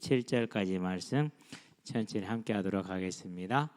7절까지 말씀 천천히 함께 하도록 하겠습니다.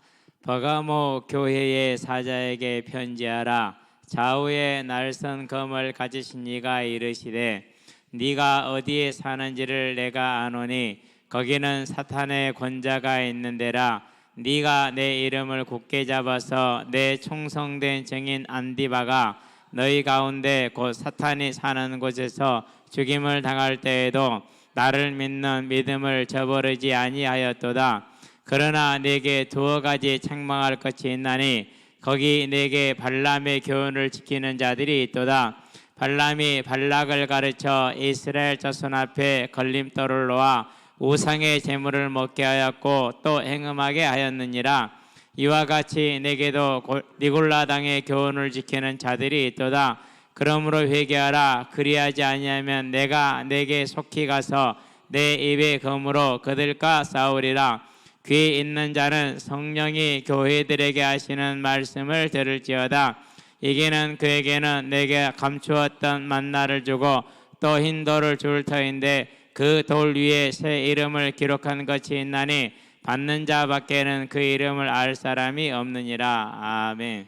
버가모 교회의 사자에게 편지하라. 좌우에 날선 검을 가지신 이가 이르시되 네가 어디에 사는지를 내가 아노니 거기는 사탄의 권자가 있는데라. 네가 내 이름을 굳게 잡아서 내 충성된 증인 안디바가 너희 가운데 곧 사탄이 사는 곳에서 죽임을 당할 때에도 나를 믿는 믿음을 저버리지 아니하였도다. 그러나 내게 두어 가지 책망할 것이 있나니 거기 내게 발람의 교훈을 지키는 자들이 있도다. 발람이 발락을 가르쳐 이스라엘 자손 앞에 걸림돌을 놓아 우상의 제물을 먹게 하였고 또 행음하게 하였느니라. 이와 같이 내게도 니골라 당의 교훈을 지키는 자들이 있도다. 그러므로 회개하라. 그리하지 아니하면 내가 내게 속히 가서 내 입의 검으로 그들과 싸우리라. 귀 있는 자는 성령이 교회들에게 하시는 말씀을 들을지어다. 이기는 그에게는 내게 감추었던 만나를 주고 또 흰 돌을 줄 터인데 그 돌 위에 새 이름을 기록한 것이 있나니 받는 자밖에는 그 이름을 알 사람이 없느니라. 아멘.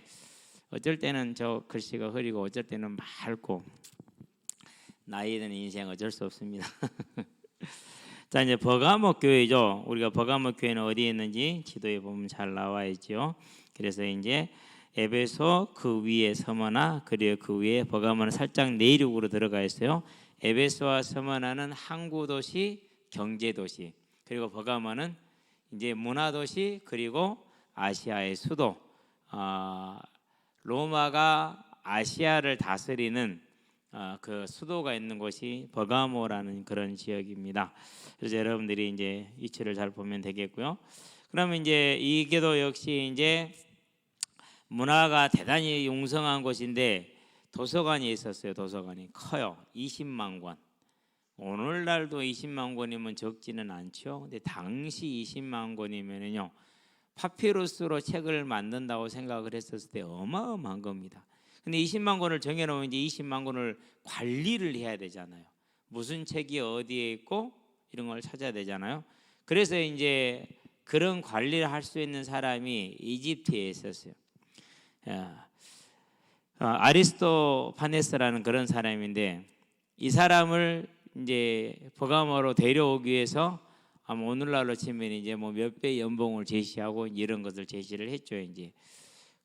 어쩔 때는 저 글씨가 흐리고 어쩔 때는 맑고 나이 드는 인생 어쩔 수 없습니다. 자, 이제 버가모 교회죠. 우리가 버가모 교회는 어디에 있는지 지도에 보면 잘 나와 있죠. 그래서 이제 에베소 그 위에 서머나 그리고 그 위에 버가모는 살짝 내륙으로 들어가 있어요. 에베소와 서머나는 항구 도시, 경제 도시. 그리고 버가모는 이제 문화 도시 그리고 아시아의 수도. 로마가 아시아를 다스리는 그 수도가 있는 곳이 버가모라는 그런 지역입니다. 그래서 여러분들이 이제 위치를 잘 보면 되겠고요. 그러면 이제 이게도 역시 이제 문화가 대단히 융성한 곳인데 도서관이 있었어요. 도서관이 커요. 20만 권. 오늘날도 20만 권이면 적지는 않죠. 근데 당시 20만 권이면은요. 파피루스로 책을 만든다고 생각을 했었을 때 어마어마한 겁니다. 근데 20만 권을 정해놓으면 이제 20만 권을 관리를 해야 되잖아요. 무슨 책이 어디에 있고 이런 걸 찾아야 되잖아요. 그래서 이제 그런 관리를 할 수 있는 사람이 이집트에 있었어요. 아리스토파네스라는 그런 사람인데 이 사람을 이제 버가모로 데려오기 위해서 아마 오늘날로 치면 이제 뭐 몇 배 연봉을 제시하고 이런 것을 제시를 했죠. 이제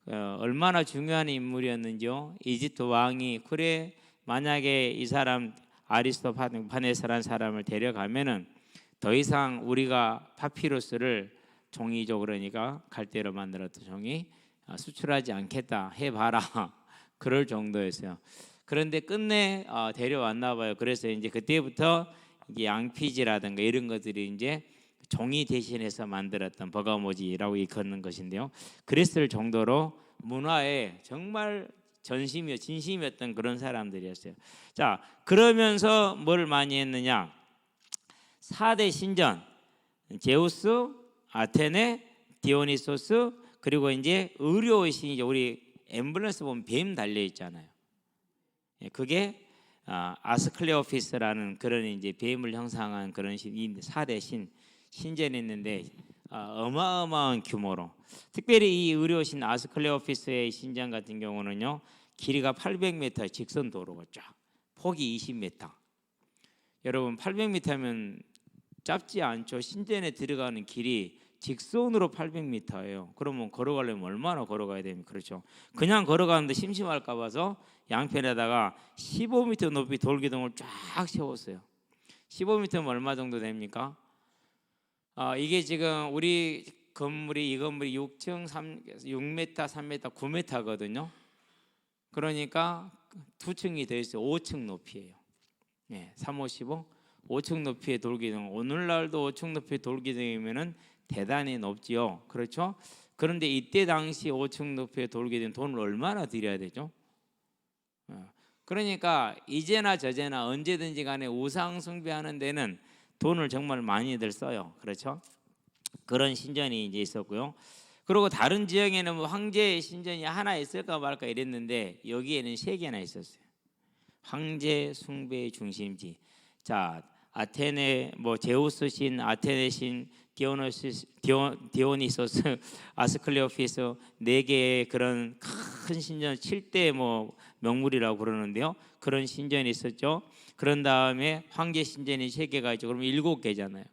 얼마나 중요한 인물이었는지요. 이집트 왕이 그래 만약에 이 사람 아리스토파네스라는 사람을 데려가면은 더 이상 우리가 파피루스를 종이죠. 그러니까 갈대로 만들었던 종이 수출하지 않겠다 해봐라. 그럴 정도였어요. 그런데 끝내 데려왔나 봐요. 그래서 이제 그때부터 이게 양피지라든가 이런 것들이 이제 종이 대신해서 만들었던 버가모지라고 일컫는 것인데요. 그랬을 정도로 문화에 정말 진심이었던 그런 사람들이었어요. 자, 그러면서 뭘 많이 했느냐? 4대 신전, 제우스, 아테네, 디오니소스, 그리고 이제 의료의 신이죠. 우리 앰뷸런스 보면 뱀 달려 있잖아요. 그게 아스클레오피스라는 그런 이제 뱀을 형상한 그런 4대 신전이 있는데 어마어마한 규모로, 특별히 이 의료신 아스클레오피스의 신전 같은 경우는요 길이가 800m, 직선 도로가 쫙, 폭이 20m. 여러분 800m면 짧지 않죠. 신전에 들어가는 길이 직선으로 800m예요. 그러면 걸어가려면 얼마나 걸어가야 됩니까? 그렇죠. 그냥 걸어가는데 심심할까 봐서 양편에다가 15m 높이 돌기둥을 쫙 세웠어요. 15m면 얼마 정도 됩니까? 이게 지금 우리 건물이, 이 건물이 6층 6m, 3m, 9m거든요. 그러니까 2층이 더 있어요. 5층 높이에요. 3, 5, 15, 5층 높이의 돌기둥. 오늘날도 5층 높이의 돌기둥이면은 대단히 높지요. 그렇죠? 그런데 이때 당시 5층 높이의 돌기둥 돈을 얼마나 들여야 되죠? 그러니까 이제나 저제나 언제든지 간에 우상 숭배하는 데는 돈을 정말 많이들 써요. 그렇죠? 그런 신전이 이제 있었고요. 그리고 다른 지역에는 뭐 황제의 신전이 하나 있을까 말까 이랬는데 여기에는 3개나 있었어요. 황제 숭배의 중심지. 자, 아테네 뭐 제우스 신, 아테네 신, 디오니소스, 아스클레오피스 네 개의 그런 큰 신전 7대 뭐 명물이라고 그러는데요. 그런 신전이 있었죠. 그런 다음에 황제 신전이 3개가 있죠. 그러면 7개잖아요.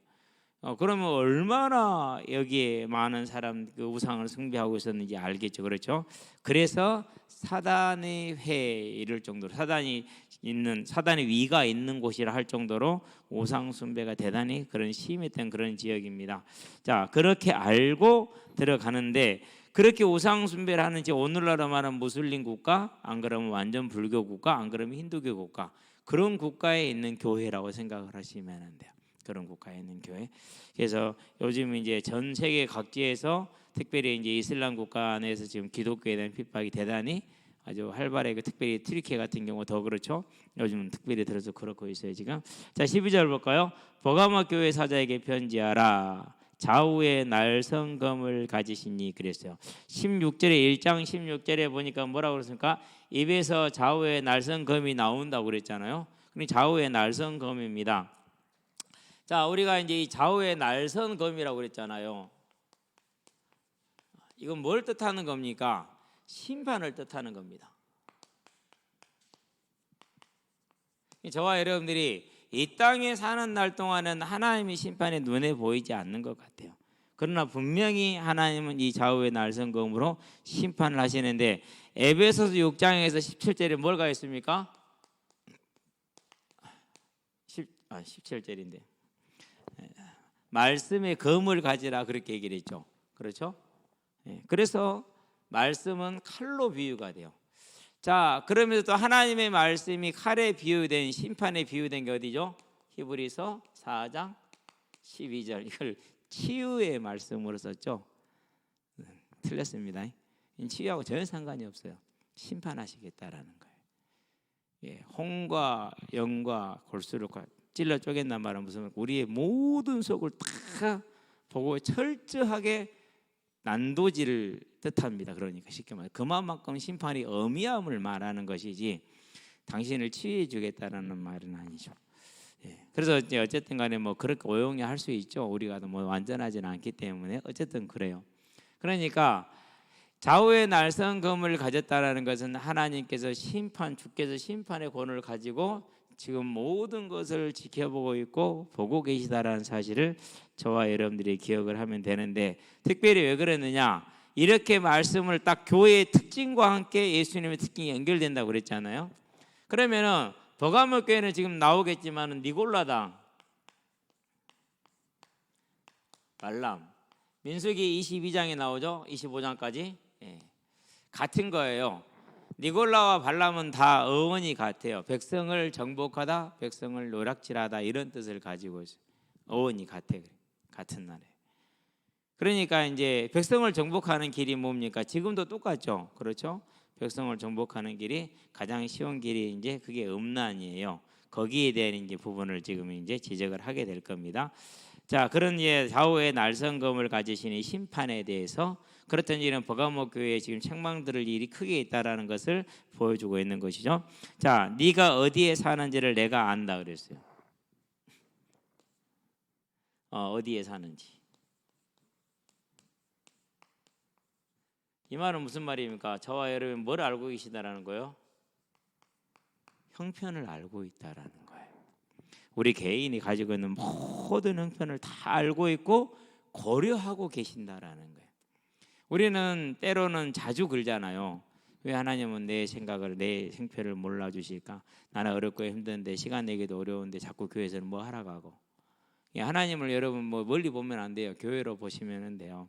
그러면 얼마나 여기에 많은 사람 그 우상을 숭배하고 있었는지 알겠죠, 그렇죠? 그래서 사단의 회 이럴 정도로 사단의 위가 있는 곳이라 할 정도로 우상 숭배가 대단히 그런 심했던 그런 지역입니다. 자, 그렇게 알고 들어가는데 그렇게 우상 숭배를 하는지 오늘날로 말하면 무슬림 국가, 안 그러면 완전 불교 국가, 안 그러면 힌두교 국가 그런 국가에 있는 교회라고 생각을 하시면 안 돼요. 그런 국가에 있는 교회. 그래서 요즘 이제 전 세계 각지에서 특별히 이제 이슬람 국가 안에서 지금 기독교에 대한 핍박이 대단히 아주 활발하게 특별히 튀르키예 같은 경우 더 그렇죠. 요즘은 특별히 들어서 그렇고 있어요 지금. 자 12절 볼까요? 버가모 교회 사자에게 편지하라. 좌우에 날성검을 가지시니 그랬어요. 16절에 1장 16절에 보니까 뭐라고 그랬습니까? 입에서 좌우에 날성검이 나온다고 그랬잖아요. 그러니 좌우에 날성검입니다. 자, 우리가 이제 이 좌우의 날선검이라고 그랬잖아요. 이건 뭘 뜻하는 겁니까? 심판을 뜻하는 겁니다. 저와 여러분들이 이 땅에 사는 날 동안은 하나님의 심판이 눈에 보이지 않는 것 같아요. 그러나 분명히 하나님은 이 좌우의 날선검으로 심판을 하시는데 에베소서 6장에서 17절에 뭐가 있습니까? 17절인데 말씀의 검을 가지라 그렇게 얘기를 했죠. 그렇죠? 그래서 말씀은 칼로 비유가 돼요. 자, 그러면서 또 하나님의 말씀이 칼에 비유된 심판에 비유된 게 어디죠? 히브리서 4장 12절 이걸 치유의 말씀으로 썼죠. 틀렸습니다. 치유하고 전혀 상관이 없어요. 심판하시겠다라는 거예요. 홍과 영과 골수를 찔러 쪼갠단 말은 무슨 우리의 모든 속을 다 보고 철저하게 난도질을 뜻합니다. 그러니까 쉽게 말해 그만큼 심판이 엄미함을 말하는 것이지 당신을 치유해 주겠다라는 말은 아니죠. 그래서 이제 어쨌든 간에 뭐 그렇게 오용이 할 수 있죠. 우리가 뭐 완전하지는 않기 때문에 어쨌든 그래요. 그러니까 좌우의 날성검을 가졌다라는 것은 하나님께서 주께서 심판의 권을 가지고 지금 모든 것을 지켜보고 있고 보고 계시다라는 사실을 저와 여러분들이 기억을 하면 되는데 특별히 왜 그랬느냐? 이렇게 말씀을 딱 교회의 특징과 함께 예수님의 특징이 연결된다고 그랬잖아요. 그러면은 버가모 교회는 지금 나오겠지만은 니골라당, 발람, 민수기 22장에 나오죠. 25장까지 같은 거예요. 니골라와 발람은 다 어원이 같아요. 백성을 정복하다, 백성을 노략질하다 이런 뜻을 가지고 있어요. 어원이 같아요. 같은 나라에. 그러니까 이제 백성을 정복하는 길이 뭡니까? 지금도 똑같죠. 그렇죠? 백성을 정복하는 길이 가장 쉬운 길이 이제 그게 음란이에요. 거기에 대한 이제 부분을 지금 이제 지적을 하게 될 겁니다. 자, 그런 좌우의 날성검을 가지시니 심판에 대해서 그렇다면 이런 버가모 교회에 지금 책망들을 일이 크게 있다라는 것을 보여주고 있는 것이죠. 자, 네가 어디에 사는지를 내가 안다 그랬어요. 어디에 사는지. 이 말은 무슨 말입니까? 저와 여러분 뭘 알고 계시다라는 거예요? 형편을 알고 있다라는 거예요. 우리 개인이 가지고 있는 모든 형편을 다 알고 있고 고려하고 계신다라는 거예요. 우리는 때로는 자주 그러잖아요. 왜 하나님은 내 생각을 내 형편을 몰라주실까? 나는 어렵고 힘든데 시간 내기도 어려운데 자꾸 교회에서는 뭐 하라고 하고. 하나님을 여러분 뭐 멀리 보면 안 돼요. 교회로 보시면 돼요.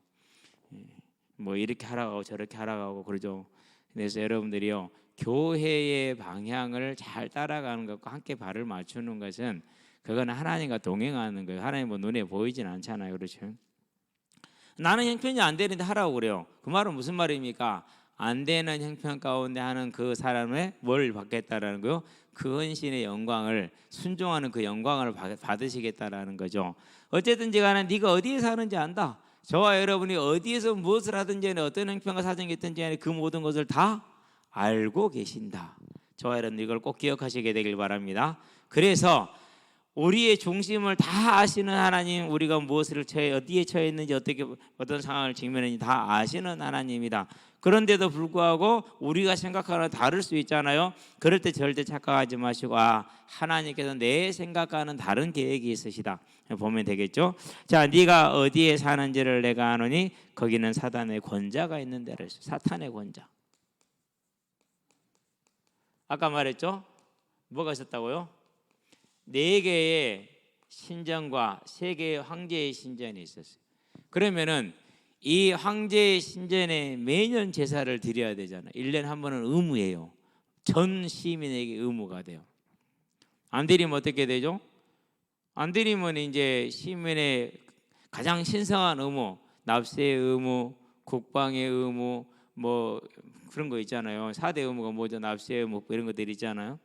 뭐 이렇게 하라고 하고 저렇게 하라고 하고 그러죠. 그래서 여러분들이요 교회의 방향을 잘 따라가는 것과 함께 발을 맞추는 것은 그건 하나님과 동행하는 거예요. 하나님은 눈에 보이진 않잖아요. 그렇죠? 나는 형편이 안 되는데 하라고 그래요. 그 말은 무슨 말입니까? 안 되는 형편 가운데 하는 그 사람의 뭘 받겠다라는 거요? 그 헌신의 영광을 순종하는 그 영광을 받으시겠다라는 거죠. 어쨌든지 간에 네가 어디에 사는지 안다. 저와 여러분이 어디에서 무엇을 하든지 간에 어떤 형편과 사정이 있든지 간에 그 모든 것을 다 알고 계신다. 저와 여러분 이걸 꼭 기억하시게 되길 바랍니다. 그래서 우리의 중심을 다 아시는 하나님, 우리가 무엇을 어디에 처해 있는지 어떤 상황을 직면했는지 다 아시는 하나님이다. 그런데도 불구하고 우리가 생각하는 다를 수 있잖아요. 그럴 때 절대 착각하지 마시고 하나님께서 내 생각과는 다른 계획이 있으시다 보면 되겠죠. 자, 네가 어디에 사는지를 내가 아노니 거기는 사단의 권자가 있는 데라 했어요. 사탄의 권자. 아까 말했죠. 뭐가 있었다고요? 4개의 신전과 3개의 황제의 신전이 있었어요. 그러면은 이 황제의 신전에 매년 제사를 드려야 되잖아요. 1년에 한 번은 의무예요. 전 시민에게 의무가 돼요. 안 드리면 어떻게 되죠? 안 드리면 이제 시민의 가장 신성한 의무, 납세의 의무, 국방의 의무, 뭐 그런 거 있잖아요. 4대 의무가 뭐죠? 납세의 의무 이런 것들 있잖아요.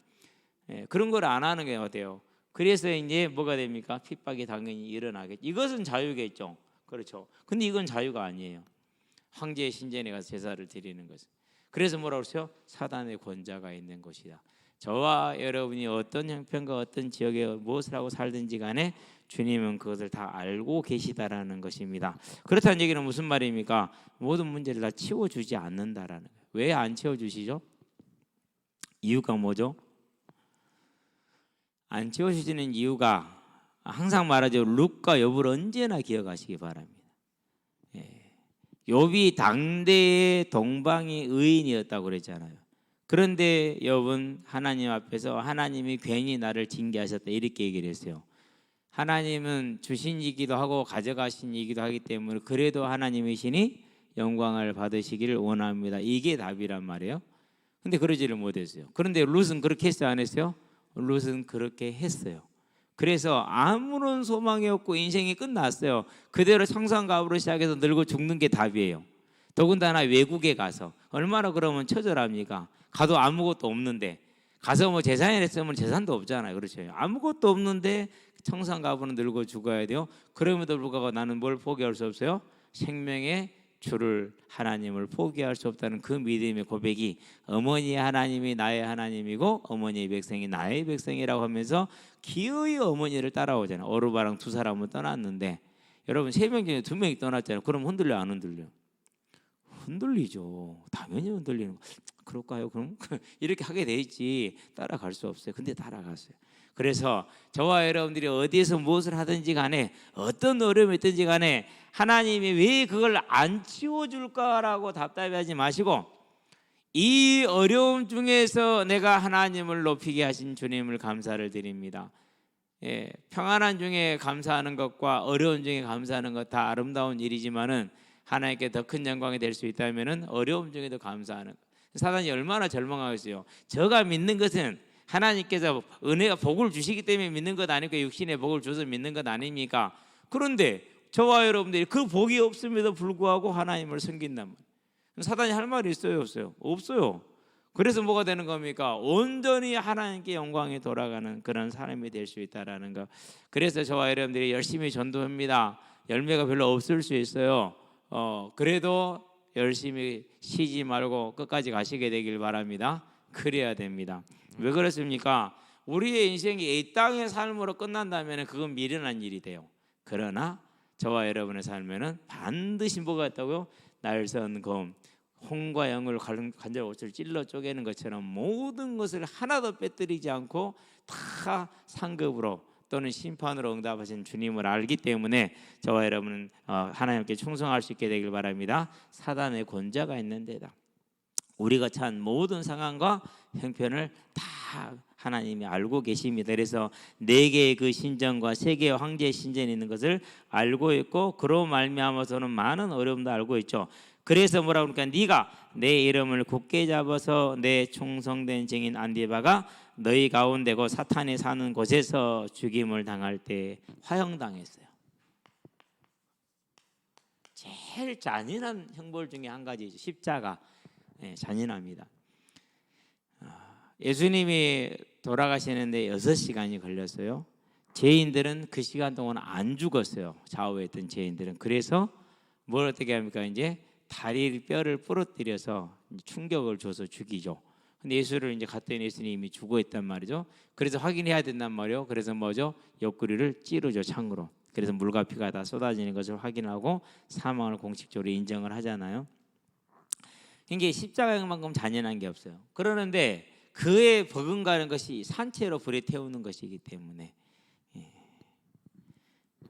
그런 걸 안 하는 게 어때요? 그래서 이제 뭐가 됩니까? 핍박이 당연히 일어나겠죠. 이것은 자유겠죠. 그렇죠. 근데 이건 자유가 아니에요. 황제의 신전에 가서 제사를 드리는 것은. 그래서 뭐라고 그러세요? 사단의 권자가 있는 곳이다. 저와 여러분이 어떤 형편과 어떤 지역에 무엇을 하고 살든지 간에 주님은 그것을 다 알고 계시다라는 것입니다. 그렇다는 얘기는 무슨 말입니까? 모든 문제를 다 치워주지 않는다라는 거예요. 왜 안 치워주시죠? 이유가 뭐죠? 안 채워주시는 이유가 항상 말하죠. 룻과 욥을 언제나 기억하시기 바랍니다. 욥이 당대의 동방의 의인이었다고 그랬잖아요. 그런데 욥은 하나님 앞에서 하나님이 괜히 나를 징계하셨다 이렇게 얘기를 했어요. 하나님은 주신 이기도 하고 가져가신 이기도 하기 때문에 그래도 하나님이시니 영광을 받으시기를 원합니다. 이게 답이란 말이에요. 근데 그러지를 못했어요. 그런데 룻은 그렇게 했어요? 안 했어요? 룻은 그렇게 했어요. 그래서 아무런 소망이 없고 인생이 끝났어요. 그대로 청산갑으로 시작해서 늙어 죽는 게 답이에요. 더군다나 외국에 가서 얼마나 그러면 처절합니까? 가도 아무것도 없는데, 가서 뭐 재산이라 했으면 재산도 없잖아요. 그렇죠? 아무것도 없는데 청산갑으로 늙어 죽어야 돼요. 그럼에도 불구하고 나는 뭘 포기할 수 없어요? 생명의 주를, 하나님을 포기할 수 없다는 그 믿음의 고백이, 어머니의 하나님이 나의 하나님이고 어머니의 백성이 나의 백성이라고 하면서 기어이 어머니를 따라오잖아요. 오르바랑 2사람은 떠났는데, 여러분 3명 중에 2명이 떠났잖아요. 그럼 흔들려 안 흔들려? 흔들리죠. 당연히 흔들리는 거. 그럴까요? 그럼 이렇게 하게 돼 있지 따라갈 수 없어요. 근데 따라갔어요. 그래서 저와 여러분들이 어디에서 무엇을 하든지 간에, 어떤 어려움이 있든지 간에 하나님이 왜 그걸 안 치워줄까라고 답답해하지 마시고, 이 어려움 중에서 내가 하나님을 높이게 하신 주님을 감사를 드립니다. 평안한 중에 감사하는 것과 어려운 중에 감사하는 것 다 아름다운 일이지만은 하나님께 더 큰 영광이 될 수 있다면은 어려움 중에도 감사하는 것. 사단이 얼마나 절망하겠어요. 저가 믿는 것은 하나님께서 은혜가 복을 주시기 때문에 믿는 것 아니고 육신의 복을 줘서 믿는 것 아닙니까? 그런데 저와 여러분들이 그 복이 없음에도 불구하고 하나님을 섬긴단 말이에요. 사단이 할 말이 있어요? 없어요? 없어요. 그래서 뭐가 되는 겁니까? 온전히 하나님께 영광이 돌아가는 그런 사람이 될 수 있다라는 거. 그래서 저와 여러분들이 열심히 전도합니다. 열매가 별로 없을 수 있어요. 그래도 열심히 쉬지 말고 끝까지 가시게 되길 바랍니다. 그래야 됩니다. 왜 그렇습니까? 우리의 인생이 이 땅의 삶으로 끝난다면 그건 미련한 일이 돼요. 그러나 저와 여러분의 삶에는 반드시 뭐가 있다고요? 날선 검, 홍과 영을 간절 옷을 찔러 쪼개는 것처럼 모든 것을 하나도 빼뜨리지 않고 다 상급으로 또는 심판으로 응답하신 주님을 알기 때문에 저와 여러분은 하나님께 충성할 수 있게 되길 바랍니다. 사단의 권자가 있는 데다 우리가 처한 모든 상황과 형편을 다 하나님이 알고 계십니다. 그래서 4개의 그 신전과 3개의 황제의 신전이 있는 것을 알고 있고, 그로 말미암아서는 많은 어려움도 알고 있죠. 그래서 뭐라고 그러니까 네가 내 이름을 굳게 잡아서 내 충성된 증인 안디바가 너희 가운데고 사탄이 사는 곳에서 죽임을 당할 때 화형당했어요. 제일 잔인한 형벌 중에 한 가지죠. 십자가. 잔인합니다. 예수님이 돌아가시는데 6시간이 걸렸어요. 죄인들은 그 시간 동안 안 죽었어요. 좌우에 있던 죄인들은. 그래서 뭘 어떻게 합니까? 이제 다리 뼈를 부러뜨려서 충격을 줘서 죽이죠. 근데 예수를 이제 갔더니 예수님이 죽어 있단 말이죠. 그래서 확인해야 된단 말이에요. 그래서 뭐죠? 옆구리를 찌르죠, 창으로. 그래서 물과 피가 다 쏟아지는 것을 확인하고 사망을 공식적으로 인정을 하잖아요. 이게 십자가만큼 잔인한 게 없어요. 그러는데 그에 버금가는 것이 산채로 불에 태우는 것이기 때문에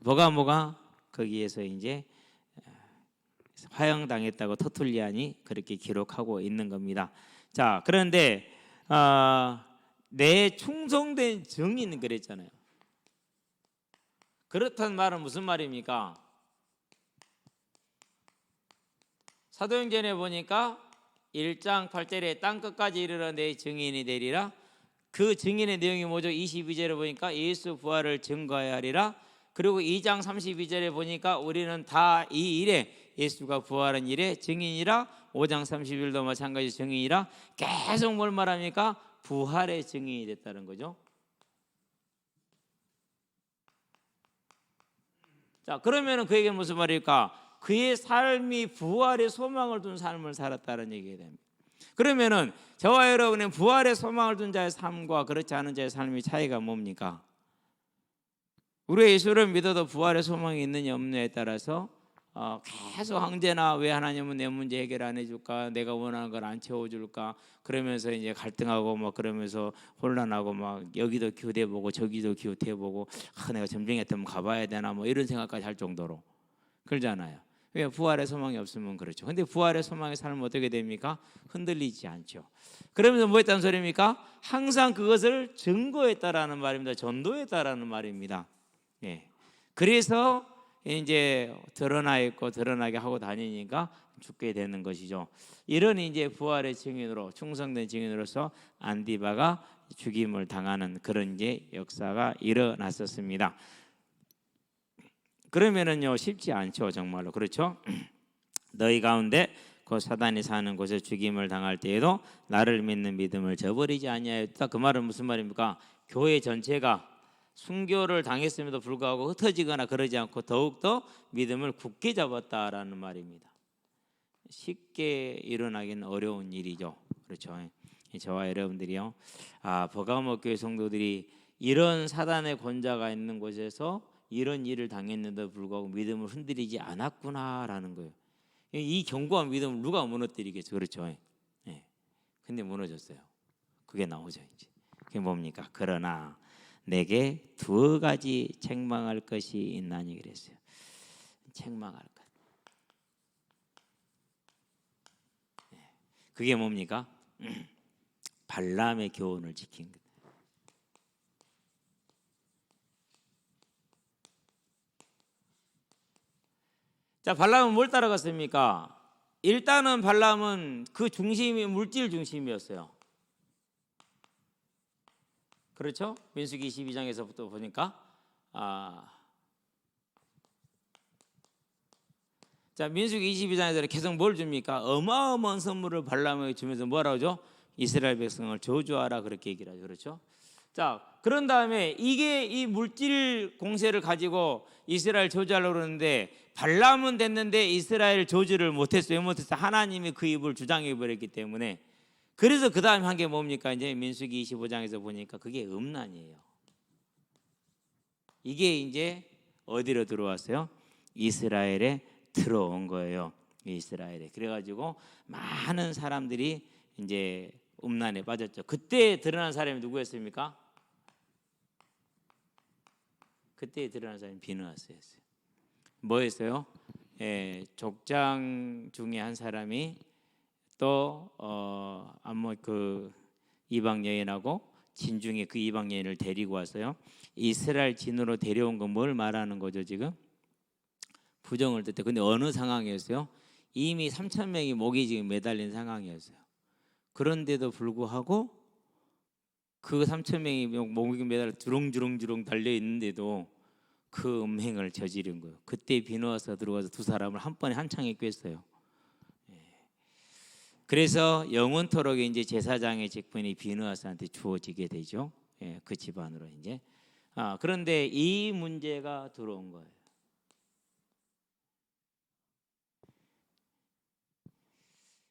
뭐가 거기에서 이제 화형당했다고 터툴리안이 그렇게 기록하고 있는 겁니다. 자, 그런데 내 충성된 증인 그랬잖아요. 그렇다는 말은 무슨 말입니까? 사도행전에 보니까 1장 8절에 땅끝까지 이르러 내 증인이 되리라. 그 증인의 내용이 뭐죠? 22절에 보니까 예수 부활을 증거해야 하리라. 그리고 2장 32절에 보니까 우리는 다 이 일에 예수가 부활한 일에 증인이라. 5장 31절도 마찬가지 증인이라. 계속 뭘 말합니까? 부활의 증인이 됐다는 거죠. 자, 그러면은 그에게 무슨 말일까? 그의 삶이 부활의 소망을 둔 삶을 살았다는 얘기가 됩니다. 그러면은 저와 여러분은 부활의 소망을 둔 자의 삶과 그렇지 않은 자의 삶의 차이가 뭡니까? 우리 예수를 믿어도 부활의 소망이 있느냐 없느냐에 따라서 계속 황제나 왜 하나님은 내 문제 해결 안 해줄까? 내가 원하는 걸 안 채워줄까? 그러면서 이제 갈등하고 막 그러면서 혼란하고 막 여기도 교대보고 저기도 교대보고 내가 점쟁이한테 가봐야 되나 뭐 이런 생각까지 할 정도로 그러잖아요. 왜 부활의 소망이 없으면 그렇죠. 근데 부활의 소망의 삶은 어떻게 됩니까? 흔들리지 않죠. 그러면서 뭐 했다는 소리입니까? 항상 그것을 증거했다라는 말입니다. 전도했다라는 말입니다. 예. 그래서 이제 드러나 있고 드러나게 하고 다니니까 죽게 되는 것이죠. 이런 이제 부활의 증인으로 충성된 증인으로서 안디바가 죽임을 당하는 그런 이제 역사가 일어났었습니다. 그러면은요 쉽지 않죠, 정말로. 그렇죠? 너희 가운데 그 사단이 사는 곳에 죽임을 당할 때에도 나를 믿는 믿음을 저버리지 아니하였다. 그 말은 무슨 말입니까? 교회 전체가 순교를 당했음에도 불구하고 흩어지거나 그러지 않고 더욱더 믿음을 굳게 잡았다라는 말입니다. 쉽게 일어나기는 어려운 일이죠. 그렇죠? 저와 여러분들이요, 버가모 교회 성도들이 이런 사단의 권자가 있는 곳에서 이런 일을 당했는데도 불구하고 믿음을 흔들리지 않았구나라는 거예요. 이 견고한 믿음을 누가 무너뜨리겠죠? 그렇죠? 예. 근데 무너졌어요. 그게 나오죠. 이제 그게 뭡니까? 그러나 내게 두 가지 책망할 것이 있나니 그랬어요. 책망할 것. 그게 뭡니까? 발람의 교훈을 지킨 것. 자, 발람은 뭘 따라갔습니까? 일단은 발람은 그 중심이 물질 중심이었어요. 그렇죠? 민수기 22장에서부터 보니까 자, 민수기 22장에서 계속 뭘 줍니까? 어마어마한 선물을 발람에게 주면서 뭐라고 하죠? 이스라엘 백성을 저주하라 그렇게 얘기를 하죠. 그렇죠? 자, 그런 다음에 이게 이 물질 공세를 가지고 이스라엘 저주하려고 그러는데 발람은 됐는데 이스라엘 저주를 못했어요. 왜 못했어요? 하나님이 그 입을 주장해 버렸기 때문에. 그래서 그 다음에 한 게 뭡니까? 이제 민수기 25장에서 보니까 그게 음란이에요. 이게 이제 어디로 들어왔어요? 이스라엘에 들어온 거예요. 이스라엘에. 그래가지고 많은 사람들이 이제 음란에 빠졌죠. 그때 드러난 사람이 누구였습니까? 그때 드러난 사람이 비느하스였어요. 뭐였어요? 족장 중에 한 사람이 또 그 이방 여인하고 진중에 그 이방 여인을 데리고 왔어요. 이스라엘 진으로 데려온 건 뭘 말하는 거죠 지금? 부정을 뜻해. 근데 어느 상황이었어요? 이미 3,000명이 목이 지금 매달린 상황이었어요. 그런데도 불구하고 그 3,000명이 목이 매달려 주렁주렁 달려 있는데도 그 음행을 저지른 거예요. 그때 비누아스가 들어가서 두 사람을 한 번에 한 창에 꿰어요. 그래서 영원토록 이제 제사장의 직분이 비누아스한테 주어지게 되죠. 그 집안으로 이제. 그런데 이 문제가 들어온 거예요.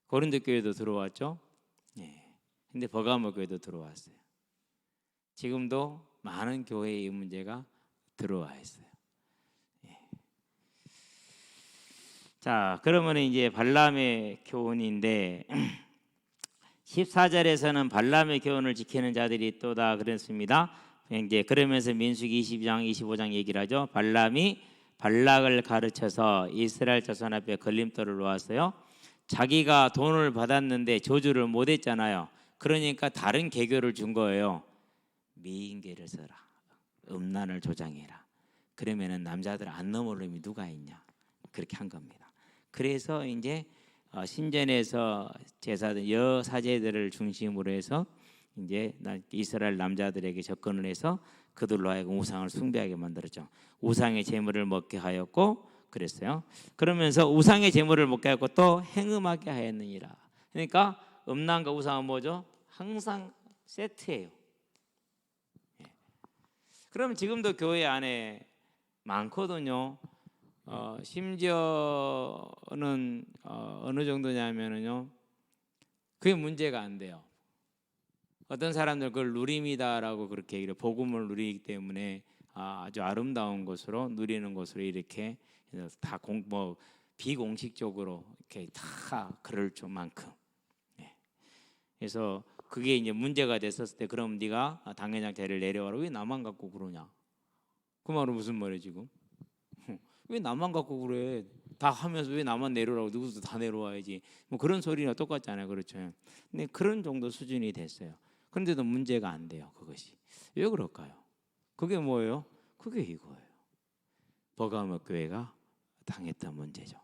고린도 교회도 들어왔죠. 근데 버가모 교회도 들어왔어요. 지금도 많은 교회에 이 문제가 들어와 있어요. 예. 자, 그러면 이제 발람의 교훈인데 14절에서는 발람의 교훈을 지키는 자들이 또다 그랬습니다. 이제 그러면서 민수기 22장 25장 얘기를 하죠. 발람이 발락을 가르쳐서 이스라엘 자손 앞에 걸림돌을 놓았어요. 자기가 돈을 받았는데 저주를 못했잖아요. 그러니까 다른 계교를 준 거예요. 미인계를 써라, 음란을 조장해라. 그러면은 남자들 안 넘을 놈이 누가 있냐, 그렇게 한 겁니다. 그래서 이제 신전에서 제사들 여사제들을 중심으로 해서 이제 이스라엘 남자들에게 접근을 해서 그들로 하여금 우상을 숭배하게 만들었죠. 우상의 제물을 먹게 하였고 그랬어요. 그러면서 우상의 제물을 먹게 하였고 또 행음하게 하였느니라. 그러니까 음란과 우상은 뭐죠? 항상 세트예요. 그럼 지금도 교회 안에 많거든요. 심지어는 어느 정도냐면은요, 그게 문제가 안 돼요. 어떤 사람들 그걸 누림이다라고 그렇게 얘기를, 복음을 누리기 때문에 아주 아름다운 것으로 누리는 것으로 이렇게 다 비공식적으로 이렇게 다 그럴 만큼. 그래서 그게 이제 문제가 됐었을 때, 그럼 네가 당회장 대를 내려와라. 왜 나만 갖고 그러냐? 그 말은 무슨 말이야 지금? 왜 나만 갖고 그래? 다 하면서 왜 나만 내려오라고? 누구도 다 내려와야지. 뭐 그런 소리나 똑같잖아요, 그렇죠? 근데 그런 정도 수준이 됐어요. 그런데도 문제가 안 돼요, 그것이. 왜 그럴까요? 그게 뭐예요? 그게 이거예요. 버가모 교회가 당했던 문제죠.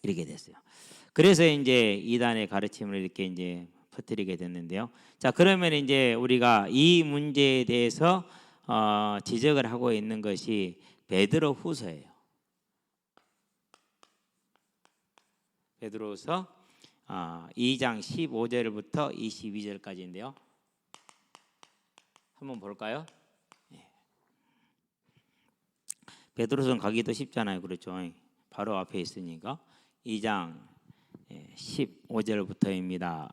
이렇게 됐어요. 그래서 이제 이단의 가르침을 이렇게 이제 퍼뜨리게 됐는데요. 자, 그러면 이제 우리가 이 문제에 대해서 지적을 하고 있는 것이 베드로후서예요. 베드로후서 2장 15절부터 22절까지인데요. 한번 볼까요? 베드로서는 가기도 쉽잖아요, 그렇죠? 바로 앞에 있으니까. 2장 15절부터입니다.